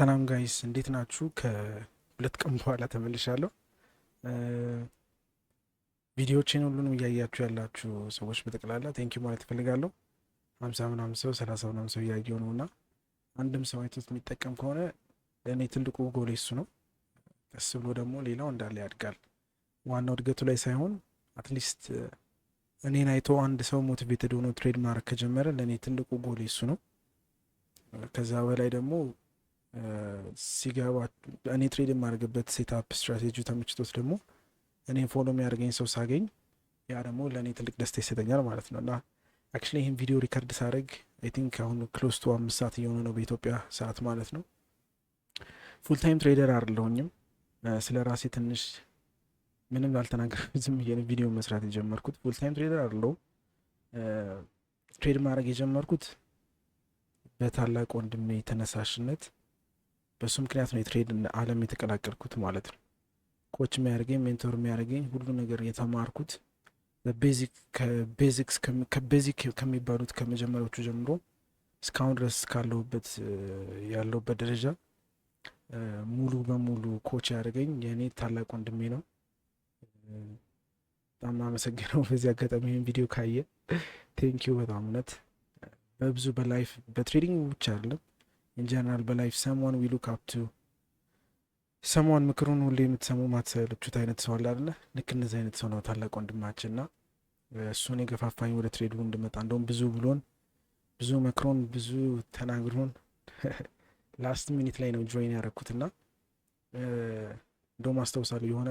ሰላም ጋይስ እንዴት ናችሁ? ከሁለት ቀን በኋላ ተመልሻለሁ። ቪዲዮዎችን ሁሉንም እያያችሁ ያላችሁ ሰዎች በጠቅላላ ቴንኪዩ ማለት እፈልጋለሁ። 50 ምናምን ሰው 30 ምናምን ሰው እያየው ነው እና አንድም ሰው አይቶት የሚጠቀም ከሆነ ለእኔ ትልቁ ጎሌ እሱ ነው። ቀስ ብሎ ደግሞ ሌላው እንዳለ ያድጋል። ዋናው እድገቱ ላይ ሳይሆን አትሊስት እኔን አይቶ አንድ ሰው ሞቲቬትድ ሆኖ ትሬድ ማድረግ ከጀመረ ለእኔ ትልቁ ጎሌ እሱ ነው። ከዛ በላይ ደግሞ ሲገባ እኔ ትሬድ የማደርግበት ሴትአፕ ስትራቴጂ ተመችቶት ደግሞ እኔን ፎሎ የሚያደርገኝ ሰው ሳገኝ ያ ደግሞ ለእኔ ትልቅ ደስታ ይሰጠኛል ማለት ነው። እና አክቹዋሊ ይህን ቪዲዮ ሪከርድ ሳደርግ አይ ቲንክ አሁን ክሎስ ቱ 5 ሰዓት እየሆነ ነው በኢትዮጵያ ሰዓት ማለት ነው። ፉል ታይም ትሬደር አይደለሁኝም። ስለ ራሴ ትንሽ ምንም ላልተናገር ዝም ብዬ ቪዲዮ መስራት የጀመርኩት። ፉል ታይም ትሬደር አይደለሁም። ትሬድ ማድረግ የጀመርኩት በታላቅ ወንድሜ ተነሳሽነት በሱ ምክንያት ነው የትሬድ ዓለም የተቀላቀልኩት ማለት ነው። ኮች የሚያደርገኝ ሜንቶር የሚያደርገኝ ሁሉ ነገር የተማርኩት ከቤዚክ ከሚባሉት ከመጀመሪያዎቹ ጀምሮ እስካሁን ድረስ ያለሁበት ደረጃ ሙሉ በሙሉ ኮች ያደርገኝ የእኔ ታላቅ ወንድሜ ነው። በጣም አመሰግነው። በዚህ አጋጣሚ ይህን ቪዲዮ ካየ ቴንኪዩ በጣም እውነት። በብዙ በላይፍ በትሬዲንግ ብቻ አይደለም ኢንጀነራል በላይፍ ሰምዋን ዊ ሉክ አፕ ቱ ሰምዋን ምክሩን ሁሌ የምትሰሙ ማትሰለቹት አይነት ሰው አለ አይደለ? ልክ እንደዚህ አይነት ሰው ነው ታላቅ ወንድማችን እና እሱን የገፋፋኝ ወደ ትሬዱ እንድመጣ እንደውም ብዙ ብሎን ብዙ መክሮን ብዙ ተናግሮን ላስት ሚኒት ላይ ነው ጆይን ያደረኩትና እንደውም አስታውሳለሁ የሆነ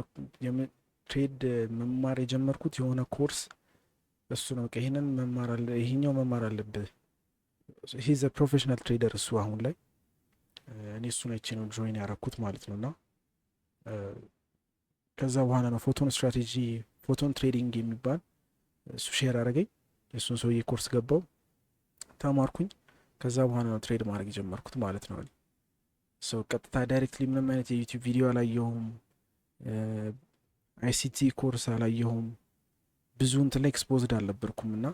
ትሬድ መማር የጀመርኩት የሆነ ኮርስ እሱ ነው። ይሄኛው መማር አለብህ ሂዝ ፕሮፌሽናል ትሬደር እሱ አሁን ላይ እኔ እሱን አይቼ ነው ጆይን ያደረኩት ማለት ነው። እና ከዛ በኋላ ነው ፎቶን ትሬዲንግ የሚባል እሱ ሼር አደረገኝ። የእሱን ሰውዬ ኮርስ ገባው ተማርኩኝ። ከዛ በኋላ ነው ትሬድ ማድረግ የጀመርኩት ማለት ነው። ሰው ቀጥታ ዳይሬክትሊ ምንም አይነት የዩቲዩብ ቪዲዮ አላየሁም። አይሲቲ ኮርስ አላየሁም። ብዙ እንትን ላይ ኤክስፖዝድ አልነበርኩም እና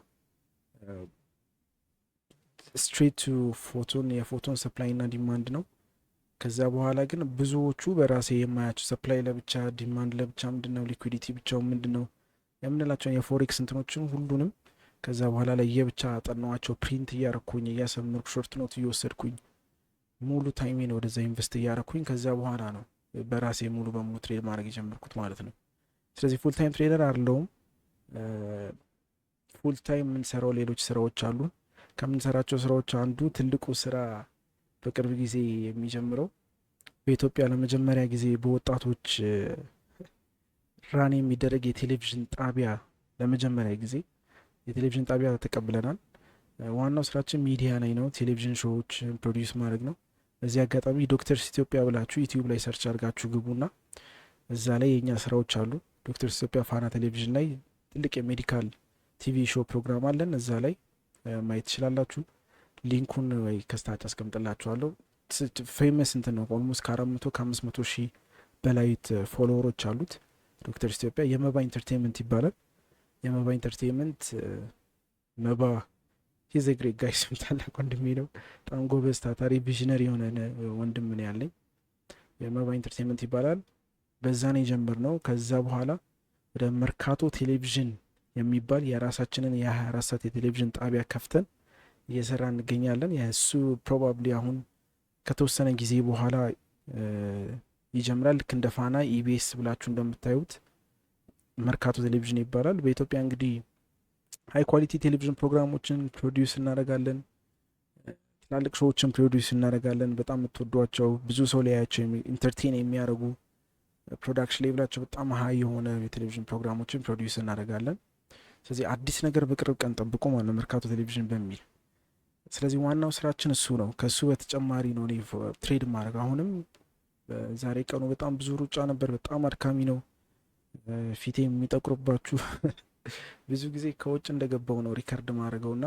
ስትሬት ቱ የፎቶን ሰፕላይ እና ዲማንድ ነው። ከዛ በኋላ ግን ብዙዎቹ በራሴ የማያቸው ሰፕላይ ለብቻ ዲማንድ ለብቻ ምንድነው ሊኩዊዲቲ ብቻው ምንድነው የምንላቸውን የፎሬክስ እንትኖችን ሁሉንም ከዛ በኋላ ላይ የብቻ አጠናዋቸው። ፕሪንት እያረኩኝ እያሰመርኩ ሾርት ኖት እየወሰድኩኝ ሙሉ ታይሜን ወደዛ ኢንቨስት እያረኩኝ ከዛ በኋላ ነው በራሴ ሙሉ በሙሉ ትሬድ ማድረግ የጀመርኩት ማለት ነው። ስለዚህ ፉል ታይም ትሬደር አይደለሁም። ፉል ታይም የምንሰራው ሌሎች ስራዎች አሉ። ከምንሰራቸው ስራዎች አንዱ ትልቁ ስራ በቅርብ ጊዜ የሚጀምረው በኢትዮጵያ ለመጀመሪያ ጊዜ በወጣቶች ራን የሚደረግ የቴሌቪዥን ጣቢያ ለመጀመሪያ ጊዜ የቴሌቪዥን ጣቢያ ተቀብለናል። ዋናው ስራችን ሚዲያ ላይ ነው። ቴሌቪዥን ሾዎች ፕሮዲውስ ማድረግ ነው። በዚህ አጋጣሚ ዶክተርስ ኢትዮጵያ ብላችሁ ዩቲዩብ ላይ ሰርች አድርጋችሁ ግቡና እዛ ላይ የእኛ ስራዎች አሉ። ዶክተርስ ኢትዮጵያ ፋና ቴሌቪዥን ላይ ትልቅ የሜዲካል ቲቪ ሾው ፕሮግራም አለን። እዛ ላይ ማየት ትችላላችሁ። ሊንኩን ወይ ከስታች አስቀምጥላችኋለሁ። ፌመስ እንትን ነው። ኦልሞስት ከ500 ሺህ በላይ ፎሎወሮች አሉት ዶክተር ኢትዮጵያ። የመባ ኢንተርቴንመንት ይባላል። የመባ ኢንተርቴንመንት መባ ሂዝ ግሬት ጋይስ ታላቅ ወንድሜ ነው። በጣም ጎበዝ ታታሪ ቪዥነሪ የሆነ ወንድም ነው ያለኝ። የመባ ኢንተርቴንመንት ይባላል። በዛ ነው የጀመርነው። ከዛ በኋላ ወደ መርካቶ ቴሌቪዥን የሚባል የራሳችንን የ24 ሰዓት የቴሌቪዥን ጣቢያ ከፍተን እየሰራ እንገኛለን። የእሱ ፕሮባብሊ አሁን ከተወሰነ ጊዜ በኋላ ይጀምራል። ልክ እንደ ፋና ኢቢኤስ ብላችሁ እንደምታዩት መርካቶ ቴሌቪዥን ይባላል። በኢትዮጵያ እንግዲህ ሃይ ኳሊቲ ቴሌቪዥን ፕሮግራሞችን ፕሮዲውስ እናደርጋለን። ትላልቅ ሾዎችን ፕሮዲውስ እናደርጋለን። በጣም የምትወዷቸው ብዙ ሰው ሊያያቸው ኢንተርቴን የሚያደርጉ ፕሮዳክሽን ሌቭላቸው በጣም ሀይ የሆነ የቴሌቪዥን ፕሮግራሞችን ፕሮዲውስ እናደርጋለን። ስለዚህ አዲስ ነገር በቅርብ ቀን ጠብቁ ማለት ነው መርካቶ ቴሌቪዥን በሚል። ስለዚህ ዋናው ስራችን እሱ ነው። ከሱ በተጨማሪ ነው እኔ ትሬድ ማድረግ። አሁንም ዛሬ ቀኑ በጣም ብዙ ሩጫ ነበር። በጣም አድካሚ ነው። ፊቴ የሚጠቁርባችሁ ብዙ ጊዜ ከውጭ እንደገባው ነው ሪከርድ ማድረገውና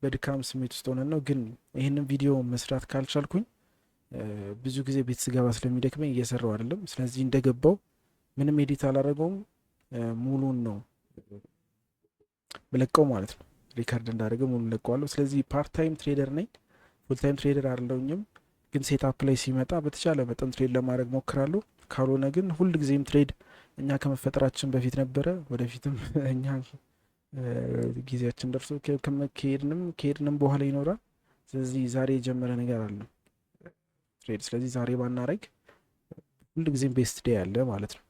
በድካም ስሜት ውስጥ ሆነን ነው። ግን ይህንን ቪዲዮ መስራት ካልቻልኩኝ ብዙ ጊዜ ቤት ስገባ ስለሚደክመኝ እየሰራው አይደለም። ስለዚህ እንደገባው ምንም ኤዲት አላደረገውም፣ ሙሉን ነው ብለቀው ማለት ነው። ሪከርድ እንዳደረገ ሙሉ ለቀዋለሁ። ስለዚህ ፓርት ታይም ትሬደር ነኝ፣ ፉል ታይም ትሬደር አይደለሁኝም። ግን ሴታፕ ላይ ሲመጣ በተቻለ መጠን ትሬድ ለማድረግ ሞክራለሁ። ካልሆነ ግን ሁል ጊዜም ትሬድ እኛ ከመፈጠራችን በፊት ነበረ፣ ወደፊትም እኛ ጊዜያችን ደርሶ ከሄድንም በኋላ ይኖራል። ስለዚህ ዛሬ የጀመረ ነገር አለ ትሬድ። ስለዚህ ዛሬ ባናረግ ሁል ጊዜም ቤስት ዴይ አለ ማለት ነው።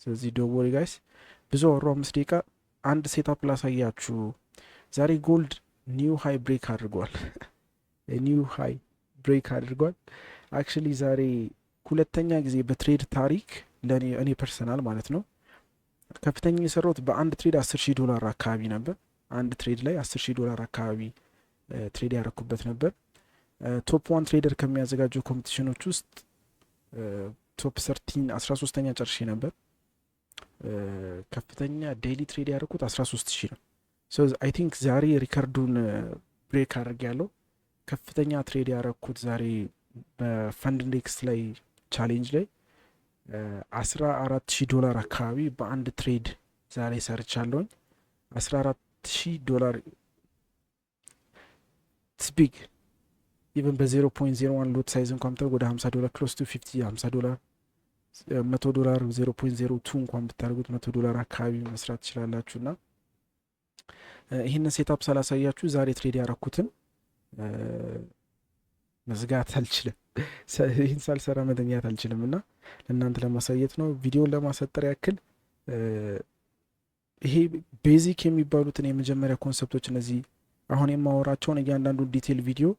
ስለዚህ ዶንት ጋይስ፣ ብዙ አወሩ። 5 ደቂቃ አንድ ሴታፕ ላሳያችሁ። ዛሬ ጎልድ ኒው ሃይ ብሬክ አድርጓል። ኒው ሃይ ብሬክ አድርጓል። አክቹሊ ዛሬ ሁለተኛ ጊዜ በትሬድ ታሪክ ለእኔ ፐርሰናል ማለት ነው ከፍተኛ የሰራሁት በአንድ ትሬድ $10,000 አካባቢ ነበር። አንድ ትሬድ ላይ $10,000 አካባቢ ትሬድ ያረኩበት ነበር። ቶፕ 1 ትሬደር ከሚያዘጋጀው ኮምፒቲሽኖች ውስጥ ቶፕ 13ኛ ጨርሼ ነበር። ከፍተኛ ዴይሊ ትሬድ ያደረኩት 13,000 ነው። ሶ አይ ቲንክ ዛሬ ሪከርዱን ብሬክ አድርግ ያለው ከፍተኛ ትሬድ ያደረኩት ዛሬ በፈንድ ኢንዴክስ ላይ ቻሌንጅ ላይ $14,000 አካባቢ በአንድ ትሬድ ዛሬ ሰርቻለሁኝ። $14,000 ስቢግ ኢቨን በ0.01 ሎት ሳይዝ እንኳን ብታደርግ ወደ $50 ክሎስ ቱ $50 $100 0.02 እንኳን ብታደርጉት $100 አካባቢ መስራት ትችላላችሁ። እና ይህንን ሴታፕ ሳላሳያችሁ ዛሬ ትሬድ ያረኩትን መዝጋት አልችልም። ይህን ሳልሰራ መተኛት አልችልም እና ለእናንተ ለማሳየት ነው፣ ቪዲዮን ለማሳጠር ያክል። ይሄ ቤዚክ የሚባሉትን የመጀመሪያ ኮንሰፕቶች እነዚህ አሁን የማወራቸውን እያንዳንዱን ዲቴል ቪዲዮ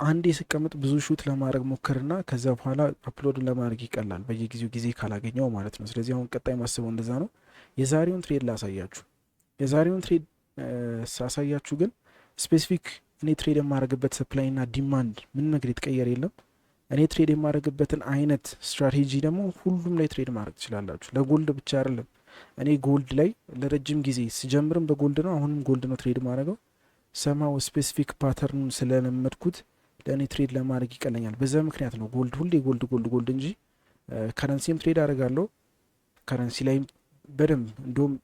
አንዴ ስቀምጥ ብዙ ሹት ለማድረግ ሞክርና ከዛ በኋላ አፕሎድ ለማድረግ ይቀላል፣ በየጊዜው ጊዜ ካላገኘው ማለት ነው። ስለዚህ አሁን ቀጣይ ማስበው እንደዛ ነው። የዛሬውን ትሬድ ላሳያችሁ። የዛሬውን ትሬድ ሳሳያችሁ ግን ስፔሲፊክ እኔ ትሬድ የማድረግበት ሰፕላይ እና ዲማንድ ምን ነገር የተቀየረ የለም። እኔ ትሬድ የማድረግበትን አይነት ስትራቴጂ ደግሞ ሁሉም ላይ ትሬድ ማድረግ ትችላላችሁ። ለጎልድ ብቻ አይደለም። እኔ ጎልድ ላይ ለረጅም ጊዜ ስጀምርም በጎልድ ነው፣ አሁንም ጎልድ ነው ትሬድ ማድረገው። ሰማው ስፔሲፊክ ፓተርኑን ስለለመድኩት ለእኔ ትሬድ ለማድረግ ይቀለኛል። በዛ ምክንያት ነው ጎልድ ሁሌ ጎልድ እንጂ ከረንሲም ትሬድ አደርጋለሁ። ከረንሲ ላይም በደንብ እንዲሁም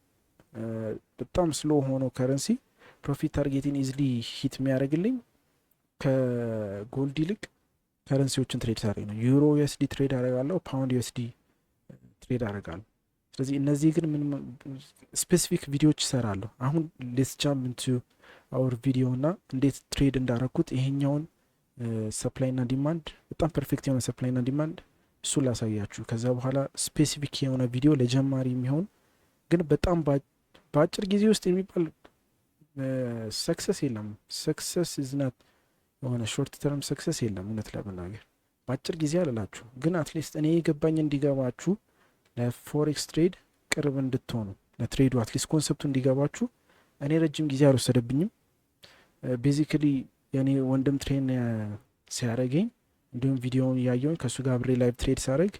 በጣም ስሎ ሆኖ ከረንሲ ፕሮፊት ታርጌቲን ኢዝሊ ሂት የሚያደርግልኝ ከጎልድ ይልቅ ከረንሲዎችን ትሬድ ሳደርግ ነው። ዩሮ ዩኤስዲ ትሬድ አደርጋለሁ፣ ፓውንድ ዩኤስዲ ትሬድ አደርጋለሁ። ስለዚህ እነዚህ ግን ምን ስፔሲፊክ ቪዲዮዎች ይሰራለሁ። አሁን ሌትስ ጃምፕ ኢንቱ አወር ቪዲዮ እና እንዴት ትሬድ እንዳረኩት ይሄኛውን ሰፕላይ እና ዲማንድ በጣም ፐርፌክት የሆነ ሰፕላይ እና ዲማንድ እሱን ላሳያችሁ። ከዛ በኋላ ስፔሲፊክ የሆነ ቪዲዮ ለጀማሪ የሚሆን ግን በጣም በአጭር ጊዜ ውስጥ የሚባል ሰክሰስ የለም። ሰክሰስ ኢዝናት የሆነ ሾርት ተርም ሰክሰስ የለም። እውነት ለመናገር በአጭር ጊዜ አልላችሁ፣ ግን አትሊስት እኔ የገባኝ እንዲገባችሁ ለፎሬክስ ትሬድ ቅርብ እንድትሆኑ ለትሬዱ አትሊስት ኮንሰፕቱ እንዲገባችሁ። እኔ ረጅም ጊዜ አልወሰደብኝም። ቤዚክሊ የኔ ወንድም ትሬን ሲያደረገኝ እንዲሁም ቪዲዮውን እያየውን ከእሱ ጋር አብሬ ላይቭ ትሬድ ሳደረግ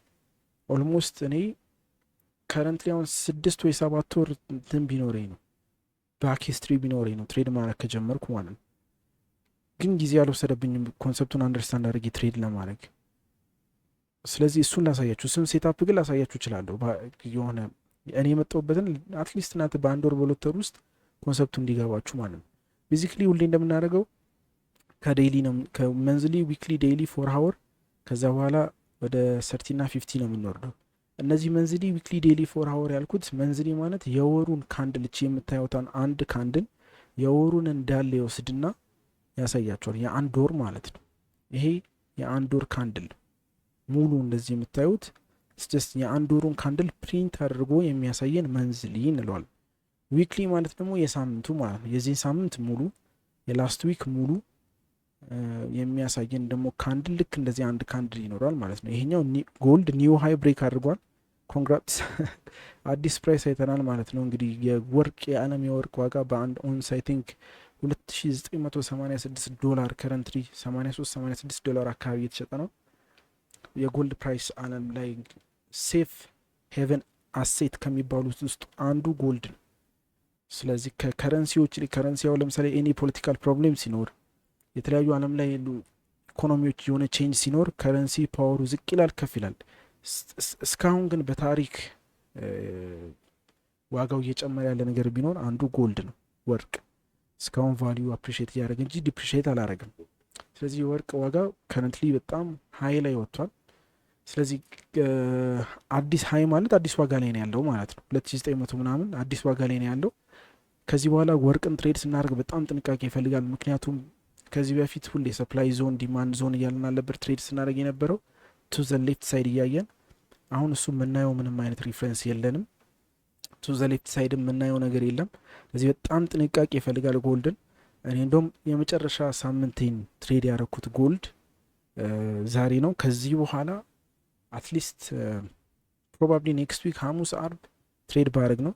ኦልሞስት እኔ ከረንትሊ አሁን 6 ወይ 7 ወር እንትን ቢኖረኝ ነው ባክ ሂስትሪ ቢኖረኝ ነው ትሬድ ማድረግ ከጀመርኩ ማለት ነው። ግን ጊዜ አልወሰደብኝም ኮንሰፕቱን አንደርስታንድ አድርጌ ትሬድ ለማድረግ። ስለዚህ እሱን ላሳያችሁ፣ እሱን ሴታፕ ግን ላሳያችሁ እችላለሁ። የሆነ እኔ የመጣሁበትን አትሊስት እናንተ በአንድ ወር በሁለት ወር ውስጥ ኮንሰፕቱ እንዲገባችሁ ማለት ነው። ቤዚክሊ ሁሌ እንደምናደርገው ከዴይሊ ነው ከመንዝሊ ዊክሊ ዴይሊ 4 ሀወር ከዛ በኋላ ወደ 30 እና 50 ነው የምንወርደው። እነዚህ መንዝሊ ዊክሊ ዴይሊ 4 ሀወር ያልኩት መንዝሊ ማለት የወሩን ካንድል እቺ የምታዩታን አንድ ካንድል የወሩን እንዳለ ይወስድና ያሳያቸዋል። የአንድ ወር ማለት ነው። ይሄ የአንድ ወር ካንድል ሙሉ እንደዚህ የምታዩት ጀስት የአንድ ወሩን ካንድል ፕሪንት አድርጎ የሚያሳየን መንዝሊ እንለዋለን። ዊክሊ ማለት ደግሞ የሳምንቱ ማለት ነው። የዚህ ሳምንት ሙሉ የላስት ዊክ ሙሉ የሚያሳየን ደግሞ ካንድል ልክ እንደዚህ አንድ ካንድል ይኖራል ማለት ነው። ይሄኛው ጎልድ ኒው ሃይ ብሬክ አድርጓል። ኮንግራትስ አዲስ ፕራይስ አይተናል ማለት ነው። እንግዲህ የወርቅ የዓለም የወርቅ ዋጋ በአንድ ኦንስ አይ ቲንክ $2,986 ከረንትሪ $83-86 አካባቢ የተሸጠ ነው። የጎልድ ፕራይስ ዓለም ላይ ሴፍ ሄቨን አሴት ከሚባሉት ውስጥ አንዱ ጎልድ ነው። ስለዚህ ከከረንሲዎች ከረንሲያው ለምሳሌ ኤኒ ፖለቲካል ፕሮብሌም ሲኖር የተለያዩ ዓለም ላይ ያሉ ኢኮኖሚዎች የሆነ ቼንጅ ሲኖር ከረንሲ ፓወሩ ዝቅ ይላል፣ ከፍ ይላል። እስካሁን ግን በታሪክ ዋጋው እየጨመረ ያለ ነገር ቢኖር አንዱ ጎልድ ነው። ወርቅ እስካሁን ቫሊዩ አፕሪሼት እያደረገ እንጂ ዲፕሪሼት አላረግም። ስለዚህ የወርቅ ዋጋ ከረንትሊ በጣም ሀይ ላይ ወጥቷል። ስለዚህ አዲስ ሀይ ማለት አዲስ ዋጋ ላይ ነው ያለው ማለት ነው። 2900 ምናምን አዲስ ዋጋ ላይ ነው ያለው። ከዚህ በኋላ ወርቅን ትሬድ ስናደርግ በጣም ጥንቃቄ ይፈልጋል። ምክንያቱም ከዚህ በፊት ሁሌ ሰፕላይ ዞን ዲማንድ ዞን እያልን ነበር ትሬድ ስናደርግ የነበረው ቱ ዘ ሌፍት ሳይድ እያየን። አሁን እሱ የምናየው ምንም አይነት ሪፍረንስ የለንም። ቱ ዘ ሌፍት ሳይድ የምናየው ነገር የለም። ስለዚህ በጣም ጥንቃቄ ይፈልጋል ጎልድን። እኔ እንደውም የመጨረሻ ሳምንቴን ትሬድ ያደረኩት ጎልድ ዛሬ ነው። ከዚህ በኋላ አትሊስት ፕሮባብሊ ኔክስት ዊክ ሐሙስ አርብ ትሬድ ባረግ ነው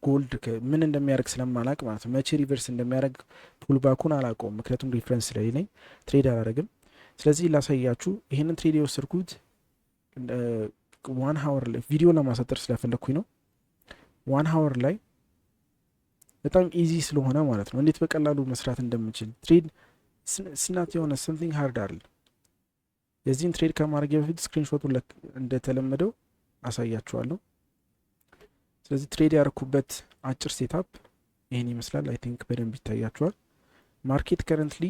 ጎልድ ምን እንደሚያደርግ ስለማላቅ ማለት ነው። መቼ ሪቨርስ እንደሚያደርግ ፑልባኩን አላውቀውም፣ ምክንያቱም ሪፍረንስ ስለሌለኝ ትሬድ አላረግም። ስለዚህ ላሳያችሁ ይህንን ትሬድ የወሰድኩት 1 ሀወር ላይ ቪዲዮ ለማሳጠር ስለፈለግኩኝ ነው። 1 ሀወር ላይ በጣም ኢዚ ስለሆነ ማለት ነው እንዴት በቀላሉ መስራት እንደምችል ትሬድ ስናት የሆነ ሰምቲንግ ሃርድ አይደል። የዚህን ትሬድ ከማድረግ በፊት ስክሪንሾቱን እንደተለመደው አሳያችኋለሁ። ስለዚህ ትሬድ ያደረኩበት አጭር ሴታፕ ይህን ይመስላል። አይ ቲንክ በደንብ ይታያችኋል። ማርኬት ከረንትሊ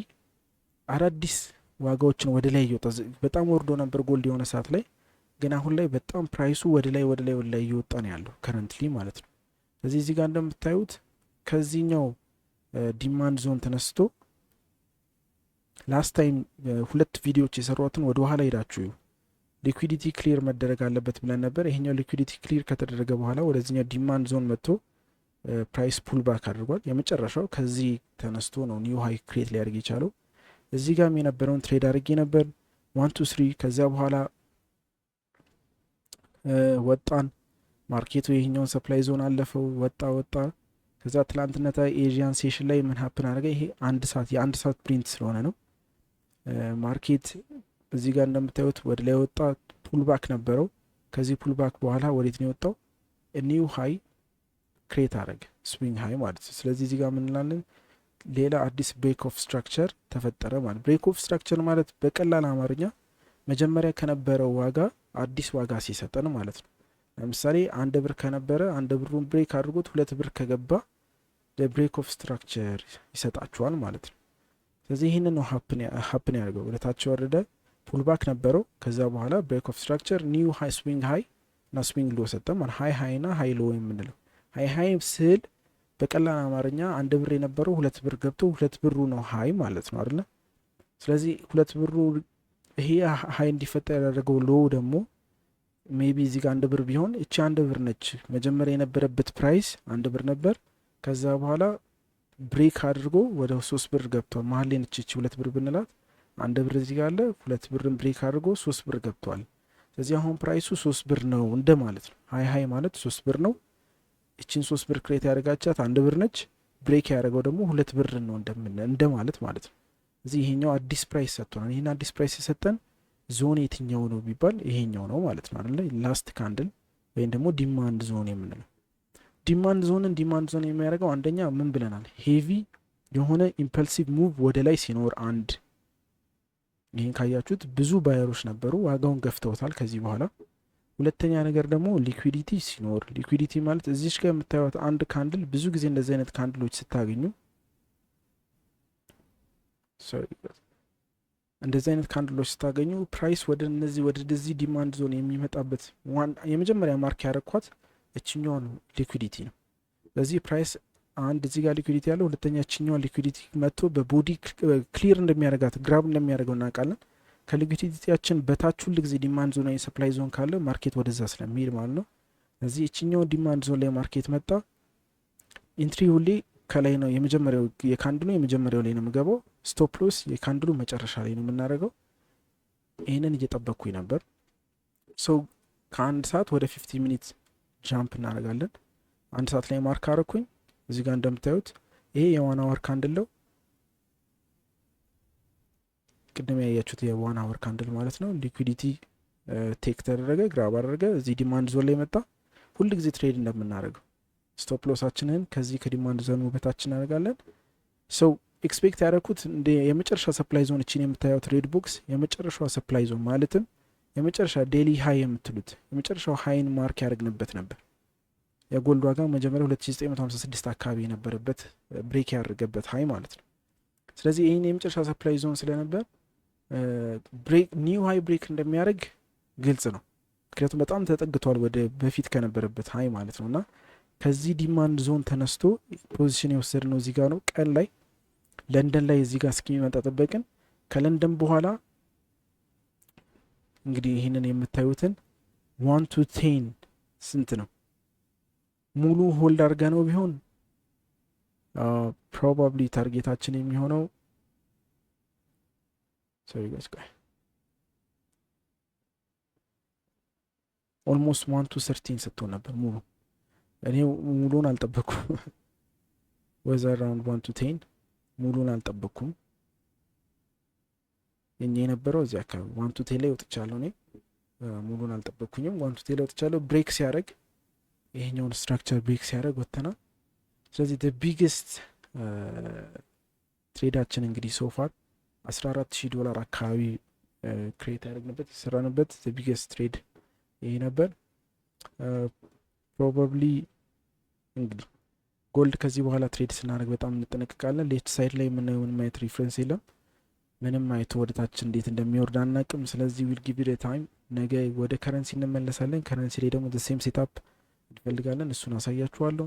አዳዲስ ዋጋዎችን ወደ ላይ እየወጣ በጣም ወርዶ ነበር ጎልድ የሆነ ሰዓት ላይ፣ ግን አሁን ላይ በጣም ፕራይሱ ወደ ላይ እየወጣ ነው ያለው ከረንትሊ ማለት ነው። ስለዚህ እዚህ ጋር እንደምታዩት ከዚህኛው ዲማንድ ዞን ተነስቶ ላስት ታይም 2 ቪዲዮዎች የሰሯትን ወደ ኋላ ሄዳችሁ ሊኩዊዲቲ ክሊር መደረግ አለበት ብለን ነበር። ይሄኛው ሊኩዊዲቲ ክሊር ከተደረገ በኋላ ወደዚህኛው ዲማንድ ዞን መጥቶ ፕራይስ ፑል ባክ አድርጓል። የመጨረሻው ከዚህ ተነስቶ ነው ኒው ሃይ ክሬት ሊያደርግ የቻለው። እዚህ ጋርም የነበረውን ትሬድ አድርጌ ነበር 1 2 3 ከዚያ በኋላ ወጣን። ማርኬቱ ይሄኛውን ሰፕላይ ዞን አለፈው ወጣ። ከዛ ትላንትነታ ኤዥያን ሴሽን ላይ ምን ሀፕን አደረገ? ይሄ የአንድ ሰዓት ፕሪንት ስለሆነ ነው። ማርኬት እዚህ ጋር እንደምታዩት ወደ ላይ ወጣ፣ ፑልባክ ነበረው። ከዚህ ፑልባክ በኋላ ወዴት ነው የወጣው? ኒው ሃይ ክሬት አደረገ፣ ስዊንግ ሃይ ማለት ነው። ስለዚህ እዚህ ጋር ምንላለን? ሌላ አዲስ ብሬክ ኦፍ ስትራክቸር ተፈጠረ ማለት። ብሬክ ኦፍ ስትራክቸር ማለት በቀላል አማርኛ መጀመሪያ ከነበረው ዋጋ አዲስ ዋጋ ሲሰጠን ማለት ነው። ለምሳሌ 1 ብር ከነበረ 1 ብሩን ብሬክ አድርጎት 2 ብር ከገባ ለብሬክ ኦፍ ስትራክቸር ይሰጣችኋል ማለት ነው። ስለዚህ ይህንን ነው ሀፕን ያደርገው። ወደታች ወረደ፣ ፑልባክ ነበረው። ከዛ በኋላ ብሬክ ኦፍ ስትራክቸር ኒው ሃይ ስዊንግ ሃይ እና ስዊንግ ሎ ሰጠ ማለት ሃይ ና ሃይ ሎ የምንለው። ሃይ ስል በቀላል አማርኛ 1 ብር የነበረው 2 ብር ገብቶ 2 ብሩ ነው ሃይ ማለት ነው አይደለ? ስለዚህ 2 ብሩ ይሄ ሃይ እንዲፈጠር ያደረገው ሎ ደግሞ ሜቢ እዚህ ጋር 1 ብር ቢሆን እቺ 1 ብር ነች። መጀመሪያ የነበረበት ፕራይስ 1 ብር ነበር። ከዛ በኋላ ብሬክ አድርጎ ወደ 3 ብር ገብቷል። መሀል ላይ ነች እቺ 2 ብር ብንላት 1 ብር እዚህ ጋር አለ። 2 ብርን ብሬክ አድርጎ 3 ብር ገብቷል። ስለዚህ አሁን ፕራይሱ 3 ብር ነው እንደ ማለት ነው። ሃይ ማለት 3 ብር ነው። እቺን 3 ብር ክሬት ያደረጋቻት 1 ብር ነች። ብሬክ ያደረገው ደግሞ 2 ብር ነው እንደ ማለት ነው። እዚህ ይሄኛው አዲስ ፕራይስ ሰጥቷል። ይሄን አዲስ ፕራይስ የሰጠን ዞን የትኛው ነው ቢባል ይሄኛው ነው ማለት ነው አይደል? ላስት ካንድል ወይም ደግሞ ዲማንድ ዞን የምንለው። ዲማንድ ዞን የሚያደርገው አንደኛ ምን ብለናል? ሄቪ የሆነ ኢምፐልሲቭ ሙቭ ወደ ላይ ሲኖር አንድ። ይህን ካያችሁት ብዙ ባየሮች ነበሩ፣ ዋጋውን ገፍተውታል ከዚህ በኋላ። ሁለተኛ ነገር ደግሞ ሊኩዊዲቲ ሲኖር፣ ሊኩዊዲቲ ማለት እዚች ጋር የምታዩት አንድ ካንድል ብዙ ጊዜ እንደዚህ አይነት ካንድሎች ስታገኙ እንደዚህ አይነት ካንድሎች ስታገኙ ፕራይስ ወደዚህ ዲማንድ ዞን የሚመጣበት የመጀመሪያ ማርክ ያረኳት እችኛዋን ሊኩዊዲቲ ነው። ስለዚህ ፕራይስ አንድ እዚህ ጋር ሊኩዊዲቲ ያለው፣ ሁለተኛ እችኛዋን ሊኩዊዲቲ መጥቶ በቦዲ ክሊር እንደሚያደርጋት ግራብ እንደሚያደርገው እናውቃለን። ከሊኩዊዲቲያችን በታች ሁል ጊዜ ዲማንድ ዞን ወይ ሰፕላይ ዞን ካለ ማርኬት ወደዛ ስለሚሄድ ማለት ነው። ስለዚህ እችኛውን ዲማንድ ዞን ላይ ማርኬት መጣ፣ ኢንትሪ ሁሌ ከላይ ነው የመጀመሪያው የካንድሉ የመጀመሪያው ላይ ነው የምገባው። ስቶፕ ሎስ የካንድሉ መጨረሻ ላይ ነው የምናደርገው። ይህንን እየጠበቅኩኝ ነበር። ሰው ከ1 ሰዓት ወደ 50 ሚኒት ጃምፕ እናደርጋለን። 1 ሰዓት ላይ ማርክ አረኩኝ። እዚህ ጋር እንደምታዩት ይሄ የ1 አወር ካንድል ነው። ቅድም ያያችሁት የ1 አወር ካንድል ማለት ነው። ሊኩዊዲቲ ቴክ ተደረገ፣ ግራብ አደረገ፣ እዚህ ዲማንድ ዞን ላይ መጣ። ሁል ጊዜ ትሬድ እንደምናደርገው ስቶፕ ሎሳችንን ከዚህ ከዲማንድ ዞን ውበታች እናደርጋለን። ሰው ኤክስፔክት ያደረኩት እንደ የመጨረሻ ሰፕላይ ዞን እችን የምታየው ትሬድ ቦክስ የመጨረሻዋ ሰፕላይ ዞን ማለትም የመጨረሻ ዴሊ ሃይ የምትሉት የመጨረሻው ሃይን ማርክ ያደርግንበት ነበር። የጎልድ ዋጋ መጀመሪያ 2956 አካባቢ የነበረበት ብሬክ ያደርገበት ሃይ ማለት ነው። ስለዚህ ይህን የመጨረሻ ሰፕላይ ዞን ስለነበር ኒው ሃይ ብሬክ እንደሚያደርግ ግልጽ ነው። ምክንያቱም በጣም ተጠግቷል ወደ በፊት ከነበረበት ሃይ ማለት ነው። እና ከዚህ ዲማንድ ዞን ተነስቶ ፖዚሽን የወሰድ ነው እዚህ ጋር ነው። ቀን ላይ ለንደን ላይ እዚህ ጋር እስኪመጣ ጠበቅን። ከለንደን በኋላ እንግዲህ ይህንን የምታዩትን 1 to 10 ስንት ነው ሙሉ ሆልድ አድርጋ ነው ቢሆን ፕሮባብሊ ታርጌታችን የሚሆነው ኦልሞስት 1 to 13 ስትሆን ነበር ሙሉ። እኔ ሙሉን አልጠበኩም። ወዘ አራውንድ 1 to 10 ሙሉን አልጠበኩም። የኛ የነበረው እዚህ አካባቢ 1 to 10 ላይ ወጥቻለሁ። እኔ ሙሉን አልጠበቅኩኝም። 1 to 10 ላይ ወጥቻለሁ። ብሬክ ሲያደርግ ይሄኛውን ስትራክቸር ብሬክ ሲያደርግ ወጥተናል። ስለዚህ ቢግስት ትሬዳችን እንግዲህ ሶፋር $14,000 አካባቢ ክሬት ያደረግንበት የሰራንበት ቢግስት ትሬድ ይሄ ነበር። ፕሮባብሊ እንግዲህ ጎልድ ከዚህ በኋላ ትሬድ ስናደርግ በጣም እንጠነቅቃለን። ሌፍት ሳይድ ላይ የምናየው ምንም አይነት ሪፍረንስ የለም። ምንም አይቶ ወደታች እንዴት እንደሚወርድ አናቅም። ስለዚህ ዊል ጊቭ ዩ ታይም። ነገ ወደ ከረንሲ እንመለሳለን። ከረንሲ ላይ ደግሞ ሴም ሴታፕ እንፈልጋለን። እሱን አሳያችኋለሁ።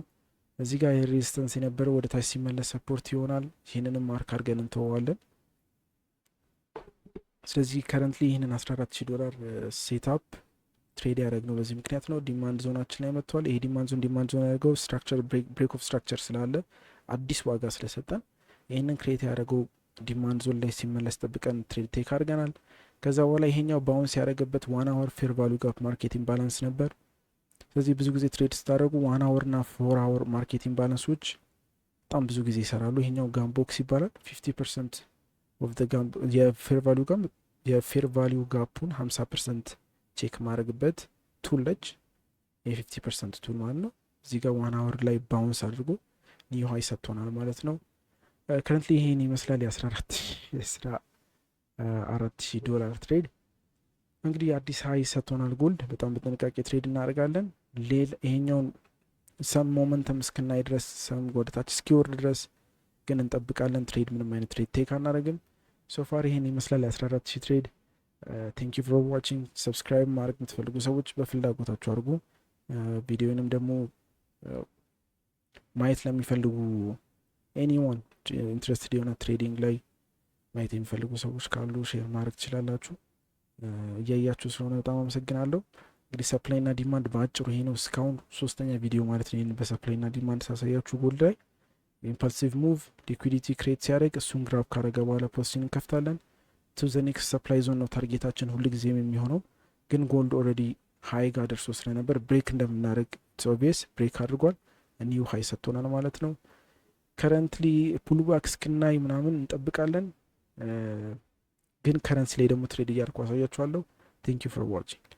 እዚህ ጋር የሬዚስተንስ የነበረው ወደ ታች ሲመለስ ሰፖርት ይሆናል። ይህንንም ማርክ አድርገን እንተዋዋለን። ስለዚህ ከረንትሊ ይህንን $14,000 ሴታፕ ትሬድ ያደረግነው በዚህ ምክንያት ነው። ዲማንድ ዞናችን ላይ መጥቷል። ይሄ ዲማንድ ዞን ያደርገው ስትራክቸር ብሬክ ኦፍ ስትራክቸር ስላለ አዲስ ዋጋ ስለሰጠን ይህንን ክሬት ያደረገው ዲማንድ ዞን ላይ ሲመለስ ጠብቀን ትሬድ ቴክ አድርገናል። ከዛ በኋላ ይሄኛው ባውንስ ያደረገበት 1 አወር ፌር ቫሉ ጋፕ ማርኬቲንግ ባላንስ ነበር። ስለዚህ ብዙ ጊዜ ትሬድ ስታደረጉ 1 አወር ና 4 አወር ማርኬቲንግ ባላንሶች በጣም ብዙ ጊዜ ይሰራሉ። ይሄኛው ጋምቦክስ ይባላል። 50% ኦፍ ዘ የፌር ቫሊዩ ጋፑን 50% ቼክ ማድረግበት ቱል ነች። የ50% ቱል ማለት ነው። እዚህ ጋር 1 አወር ላይ ባውንስ አድርጎ ኒው ሃይ ሰጥቶናል ማለት ነው። ከረንትሊ ይሄን ይመስላል $14,000 ትሬድ። እንግዲህ አዲስ ሃይ ሰጥቶናል ጎልድ። በጣም በጥንቃቄ ትሬድ እናደርጋለን። ይሄኛውን ሰም ሞመንተም እስክናይ ድረስ ሰም ወደታች እስኪወርድ ድረስ ግን እንጠብቃለን። ትሬድ ምንም አይነት ትሬድ ቴክ አናደርግም። ሶፋር ይሄን ይመስላል የ14,000 ትሬድ። ቴንክ ዩ ፎር ዋቺንግ። ሰብስክራይብ ማድረግ የምትፈልጉ ሰዎች በፍላጎታችሁ አድርጉ። ቪዲዮንም ደግሞ ማየት ለሚፈልጉ ኤኒዋን ኢንትረስትድ የሆነ ትሬዲንግ ላይ ማየት የሚፈልጉ ሰዎች ካሉ ሼር ማድረግ ትችላላችሁ። እያያችሁ ስለሆነ በጣም አመሰግናለሁ። እንግዲህ ሰፕላይ ና ዲማንድ በአጭሩ ይሄ ነው። እስካሁን 3ኛ ቪዲዮ ማለት ነው። ይህን በሰፕላይ ና ዲማንድ ሳሳያችሁ ጎልድ ላይ ኢምፐልሲቭ ሙቭ ሊኩዊዲቲ ክሬት ሲያደርግ እሱን ግራብ ካረገ በኋላ ፖስቲንግ እንከፍታለን። ቱ ዘ ኔክስት ሰፕላይ ዞን ነው ታርጌታችን ሁል ጊዜም የሚሆነው። ግን ጎልድ ኦልሬዲ ሃይ ጋር ደርሶ ስለነበር ብሬክ እንደምናደርግ ኦብቪየስ ብሬክ አድርጓል። ኒው ሃይ ሰጥቶናል ማለት ነው። ከረንትሊ ፑልባክ እስክናይ ምናምን እንጠብቃለን። ግን ከረንሲ ላይ ደግሞ ትሬድ እያደረኩ አሳያችኋለሁ። ቴንክ ዩ ፎር ዋቺንግ።